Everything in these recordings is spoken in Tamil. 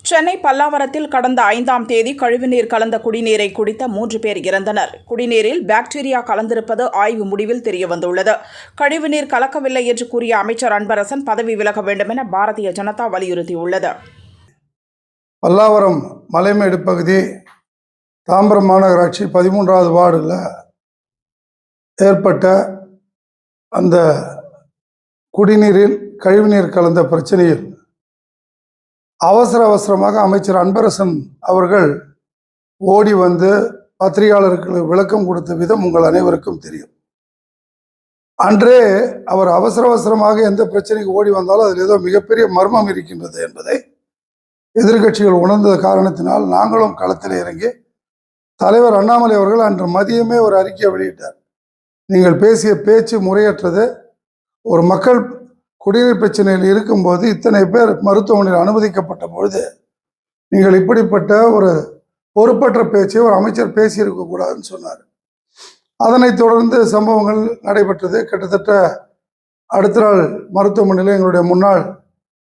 சென்னை பல்லாவரத்தில் கடந்த 5ஆம் தேதி கழிவுநீர் கலந்த குடிநீரை குடித்த 3 பேர் இறந்தனர். குடிநீரில் பாக்டீரியா கலந்திருப்பது ஆய்வு முடிவில் தெரியவந்துள்ளது. கழிவுநீர் கலக்கவில்லை என்று கூறிய அமைச்சர் அன்பரசன் பதவி விலக வேண்டும் என பாரதிய ஜனதா வலியுறுத்தியுள்ளது. பல்லாவரம் மலைமேடு பகுதி தாம்பரம் மாநகராட்சி 13வது வார்டில் ஏற்பட்ட அந்த குடிநீரில் கழிவுநீர் கலந்த பிரச்சனையில் அவசரமாக அமைச்சர் அன்பரசன் அவர்கள் ஓடி வந்து பத்திரிகையாளர்களுக்கு விளக்கம் கொடுத்த விதம் உங்கள் அனைவருக்கும் தெரியும். அன்றே அவர் அவசரமாக எந்த பிரச்சனைக்கு ஓடி வந்தாலும் அதில் ஏதோ மிகப்பெரிய மர்மம் இருக்கின்றது என்பதை எதிர்கட்சிகள் உணர்ந்த காரணத்தினால் நாங்களும் களத்தில் இறங்கி தலைவர் அண்ணாமலை அவர்கள் அன்று மதியமே ஒரு அறிக்கையை வெளியிட்டார். நீங்கள் பேசிய பேச்சு முறையற்றது. ஒரு மக்கள் குடிநீர் பிரச்சனையில் இருக்கும்போது இத்தனை பேர் மருத்துவமனையில் அனுமதிக்கப்பட்ட பொழுது நீங்கள் இப்படிப்பட்ட ஒரு பொறுப்பற்ற பேச்சை ஒரு அமைச்சர் பேசியிருக்கக்கூடாதுன்னு சொன்னார். அதனைத் தொடர்ந்து சம்பவங்கள் நடைபெற்றது. கிட்டத்தட்ட அடுத்த நாள் மருத்துவமனையில் எங்களுடைய முன்னாள்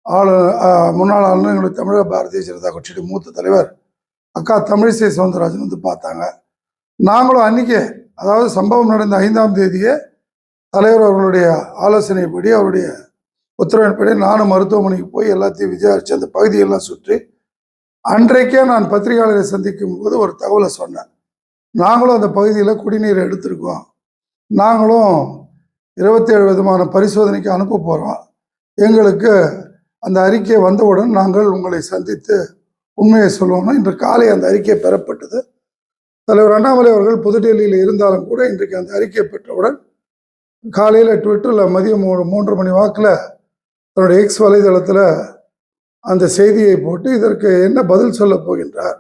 ஆளுநர் எங்களுடைய தமிழக பாரதிய ஜனதா கட்சியுடைய மூத்த தலைவர் அக்கா தமிழிசை சவுந்தரராஜன் வந்து பார்த்தாங்க. நாங்களும் அன்றைக்கே, அதாவது சம்பவம் நடந்த 5ஆம் தேதியே தலைவர் அவர்களுடைய ஆலோசனைப்படி, அவருடைய உத்தரவின்படி நானும் மருத்துவமனைக்கு போய் எல்லாத்தையும் விசாரித்து அந்த பகுதியெல்லாம் சுற்றி அன்றைக்கே நான் பத்திரிகையாளரை சந்திக்கும் போது ஒரு தகவலை சொன்னேன். நாங்களும் அந்த பகுதியில் குடிநீர் எடுத்திருக்கோம், நாங்களும் 27 விதமான பரிசோதனைக்கு அனுப்ப போகிறோம், எங்களுக்கு அந்த அறிக்கை வந்தவுடன் நாங்கள் உங்களை சந்தித்து உண்மையை சொல்லுவோம்னா இன்று காலை அந்த அறிக்கை பெறப்பட்டது. தலைவர் அண்ணாமலை அவர்கள் புதுடெல்லியில் இருந்தாலும் கூட இன்றைக்கு அந்த அறிக்கை பெற்றவுடன் காலையில் ட்விட்டரில் மதியம் 3 மணி வாக்கில் தன்னுடைய எக்ஸ் வலைதளத்தில் அந்த செய்தியை போட்டு இதற்கு என்ன பதில் சொல்ல போகின்றார்.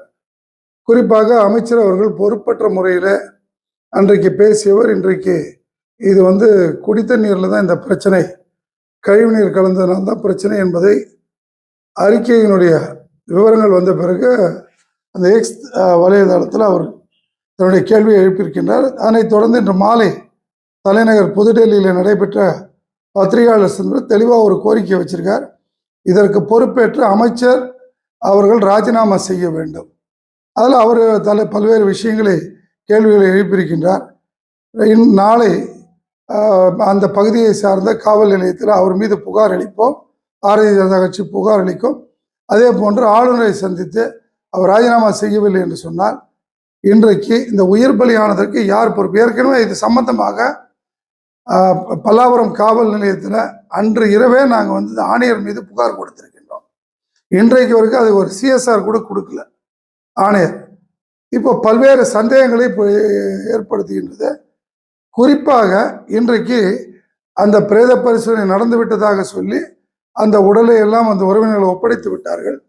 குறிப்பாக அமைச்சர் அவர்கள் பொறுப்பற்ற முறையில் அன்றைக்கு பேசியவர் இன்றைக்கு இது குடித்த நீரில் தான் இந்த பிரச்சனை, கழிவுநீர் கலந்ததுனால தான் பிரச்சனை என்பதை அறிக்கையினுடைய விவரங்கள் வந்த பிறகு அந்த எக்ஸ் வலைதளத்தில் அவர் தன்னுடைய கேள்வியை எழுப்பியிருக்கின்றார். அதனைத் தொடர்ந்து இன்று மாலை தலைநகர் புதுடெல்லியில் நடைபெற்ற பத்திரிகையாளர் சந்திப்பில் தெளிவாக ஒரு கோரிக்கை வச்சிருக்கார். இதற்கு பொறுப்பேற்று அமைச்சர் அவர்கள் ராஜினாமா செய்ய வேண்டும். அதில் அவர் பல்வேறு கேள்விகளை எழுப்பியிருக்கின்றார். நாளை அந்த பகுதியை சார்ந்த காவல் நிலையத்தில் அவர் மீது புகார் அளிப்போம், பாரதிய ஜனதா கட்சி புகார் அளிக்கும். அதே போன்று ஆளுநரை சந்தித்து அவர் ராஜினாமா செய்யவில்லை என்று சொன்னால் இன்றைக்கு இந்த உயிர் பலியானதற்கு யார் பொறுப்பு? ஏற்கனவே இது சம்பந்தமாக பல்லாவரம் காவல் நிலையத்தில் அன்று இரவே நாங்கள் ஆணையர் மீது புகார் கொடுத்திருக்கின்றோம். இன்றைக்கு வரைக்கும் அது ஒரு சிஎஸ்ஆர் கூட கொடுக்கல ஆணையர். இப்போ பல்வேறு சந்தேகங்களை ஏற்படுத்துகின்றது. குறிப்பாக இன்றைக்கு அந்த பிரேத பரிசோதனை நடந்து விட்டதாக சொல்லி அந்த உடலை எல்லாம் அந்த உறவினர்களை ஒப்படைத்து விட்டார்கள்.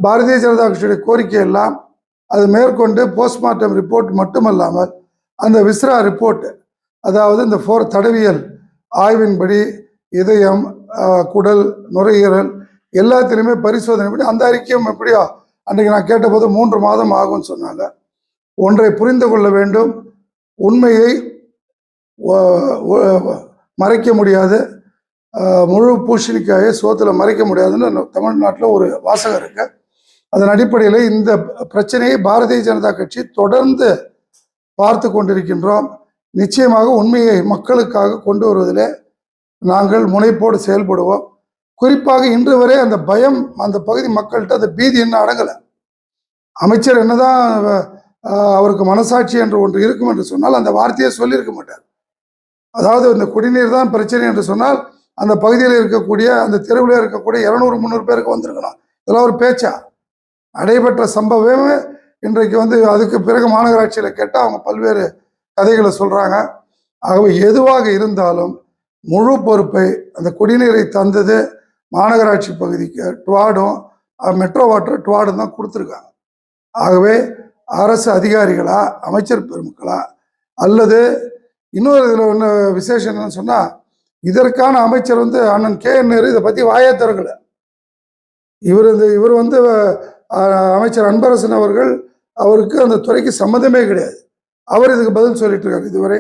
பாரதிய ஜனதா கட்சியுடைய கோரிக்கை எல்லாம் அது மேற்கொண்டு போஸ்ட்மார்ட்டம் ரிப்போர்ட் மட்டுமல்லாமல் அந்த விஸ்ரா ரிப்போர்ட், அதாவது இந்த தடவியல் ஆய்வின்படி இதயம், குடல், நுரையீரல் எல்லாத்திலுமே பரிசோதனை பண்ணி அந்த அறிக்கையும் எப்படியோ அன்றைக்கு நான் கேட்டபோது 3 மாதம் ஆகும்னு சொன்னாங்க. ஒன்றை புரிந்து கொள்ள வேண்டும், உண்மையை மறைக்க முடியாது, முழு பூசணிக்காயை சோத்தில் மறைக்க முடியாதுன்னு தமிழ்நாட்டில் ஒரு வாசகம் இருக்கு. அதன் அடிப்படையில் இந்த பிரச்சனையை பாரதிய ஜனதா கட்சி தொடர்ந்து பார்த்து கொண்டிருக்கின்றோம். நிச்சயமாக உண்மையை மக்களுக்காக கொண்டு வருவதிலே நாங்கள் முனைப்போடு செயல்படுவோம். குறிப்பாக இன்று வரை அந்த பயம் அந்த பகுதி மக்கள்கிட்ட அந்த பீதி என்ன அடங்கலை. அமைச்சர் என்னதான் அவருக்கு மனசாட்சி என்று ஒன்று இருக்கும் என்று சொன்னால் அந்த வார்த்தையை சொல்லியிருக்க மாட்டார். அதாவது இந்த குடிநீர் தான் பிரச்சனை என்று சொன்னால் அந்த பகுதியில் இருக்கக்கூடிய அந்த தெருவில் இருக்கக்கூடிய 200-300 பேருக்கு வந்திருக்கணும். இதெல்லாம் ஒரு பேச்சா? நடைபெற்ற சம்பவமே இன்றைக்கு அதுக்கு பிறகு மாநகராட்சியில் கேட்டால் அவங்க பல்வேறு கதைகளை சொல்கிறாங்க. ஆகவே எதுவாக இருந்தாலும் முழு பொறுப்பை அந்த குடிநீரை தந்தது மாநகராட்சி பகுதிக்கு டுவாடும் மெட்ரோ வாட்டர் டுவாடும் தான் கொடுத்துருக்காங்க. ஆகவே அரசு அதிகாரிகளா, அமைச்சர் பெருமக்களா, அல்லது இன்னொரு இதில் ஒன்று விசேஷம் என்னன்னு சொன்னால் இதற்கான அமைச்சர் அண்ணன் KN நேரு இதை பற்றி வாயே திறக்கலை. இவர் அமைச்சர் அன்பரசன் அவருக்கு அந்த துறைக்கு சம்மந்தமே கிடையாது. அவர் இதுக்கு பதில் சொல்லிட்டு இருக்காரு இதுவரை.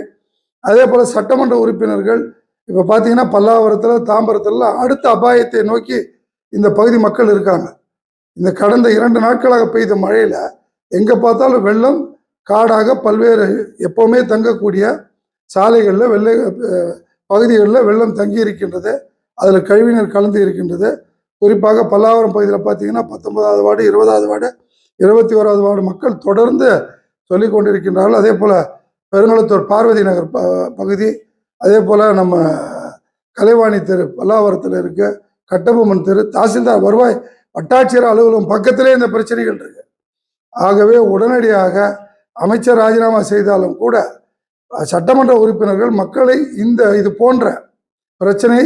அதே போல் சட்டமன்ற உறுப்பினர்கள் இப்போ பார்த்தீங்கன்னா பல்லாவரத்தில், தாம்பரத்தில் அடுத்த அபாயத்தை நோக்கி இந்த பகுதி மக்கள் இருக்காங்க. இந்த கடந்த 2 நாட்களாக பெய்த மழையில் எங்கே பார்த்தாலும் வெள்ளம் காடாக பல்வேறு எப்போவுமே தங்கக்கூடிய சாலைகளில் பகுதிகளில் வெள்ளம் தங்கி இருக்கின்றது. அதில் கழிவுநீர் கலந்து இருக்கின்றது. குறிப்பாக பல்லாவரம் பகுதியில் பார்த்தீங்கன்னா 19வது வார்டு, 20வது வார்டு, 21வது வார்டு மக்கள் தொடர்ந்து சொல்லிக் கொண்டிருக்கின்றார்கள். அதே போல் பெருங்குளத்தூர் பார்வதி நகர் பகுதி, அதே போல் நம்ம கலைவாணி தெரு பல்லாவரத்தில் இருக்க கட்டபொம்மன் தெரு, தாசில்தார் வருவாய் வட்டாட்சியர் அலுவலகம் பக்கத்திலே இந்த பிரச்சனைகள் இருக்கு. ஆகவே உடனடியாக அமைச்சர் ராஜினாமா செய்தாலும் கூட சட்டமன்ற உறுப்பினர்கள் மக்களை இது போன்ற பிரச்சனை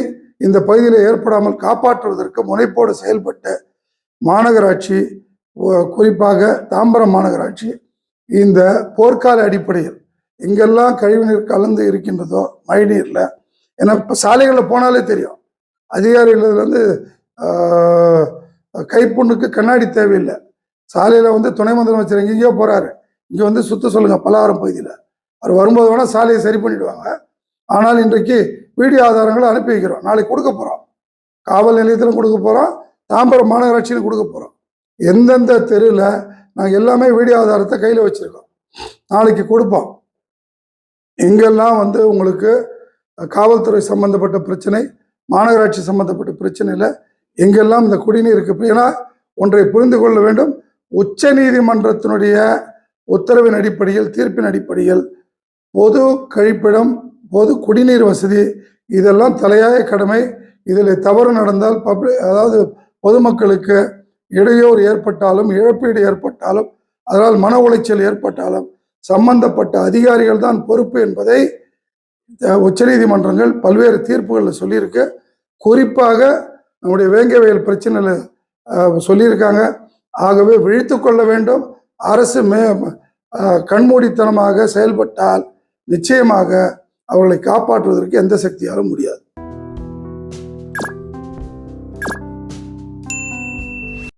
இந்த பகுதியில் ஏற்படாமல் காப்பாற்றுவதற்கு முனைப்போடு செயல்பட்டு மாநகராட்சி, குறிப்பாக தாம்பரம் மாநகராட்சி இந்த போர்க்கால அடிப்படையில் எங்கெல்லாம் கழிவுநீர் கலந்து இருக்கின்றதோ மழைநீரில், ஏன்னா இப்போ சாலைகளில் போனாலே தெரியும், அதிகாரிகள் கைப்புண்ணுக்கு கண்ணாடி தேவையில்லை. சாலையில் துணை முதலமைச்சர் எங்கேயோ போகிறாரு, இங்கே சுத்த சொல்லுங்கள் பல்லாவரம் பகுதியில், அவர் வரும்போது வேணால் சாலையை சரி பண்ணிவிடுவாங்க. ஆனால் இன்றைக்கு வீடியோ ஆதாரங்களை அனுப்பி வைக்கிறோம். நாளைக்கு கொடுக்க போகிறோம், காவல் நிலையத்திலும் கொடுக்க போகிறோம், தாம்பரம் மாநகராட்சியிலும் கொடுக்க போகிறோம். எந்தெந்த தெருவில் நாங்கள் எல்லாமே வீடியோ ஆதாரத்தை கையில் வச்சுருக்கோம், நாளைக்கு கொடுப்போம். எங்கெல்லாம் உங்களுக்கு காவல்துறை சம்பந்தப்பட்ட பிரச்சனை, மாநகராட்சி சம்பந்தப்பட்ட பிரச்சனையில் எங்கெல்லாம் இந்த குடிநீருக்கு, ஏன்னா ஒன்றை புரிந்து கொள்ள வேண்டும், உச்ச நீதிமன்றத்தினுடைய உத்தரவின் அடிப்படையில், தீர்ப்பின் அடிப்படையில் பொது கழிப்பிடம், பொது குடிநீர் வசதி இதெல்லாம் தலையாய கடமை. இதில் தவறு நடந்தால் அதாவது பொதுமக்களுக்கு இடையூறு ஏற்பட்டாலும், இழப்பீடு ஏற்பட்டாலும், அதனால் மன உளைச்சல் ஏற்பட்டாலும் சம்பந்தப்பட்ட அதிகாரிகள் தான் பொறுப்பு என்பதை உச்சநீதிமன்றங்கள் பல்வேறு தீர்ப்புகளில் சொல்லியிருக்கு. குறிப்பாக நம்முடைய வேங்கவயல் பிரச்சனையில் சொல்லியிருக்காங்க. ஆகவே விழித்து கொள்ள வேண்டும். அரசு கண்மூடித்தனமாக செயல்பட்டால் நிச்சயமாக அவர்களை காப்பாற்றுவதற்கு எந்த சக்தியாலும் முடியாது.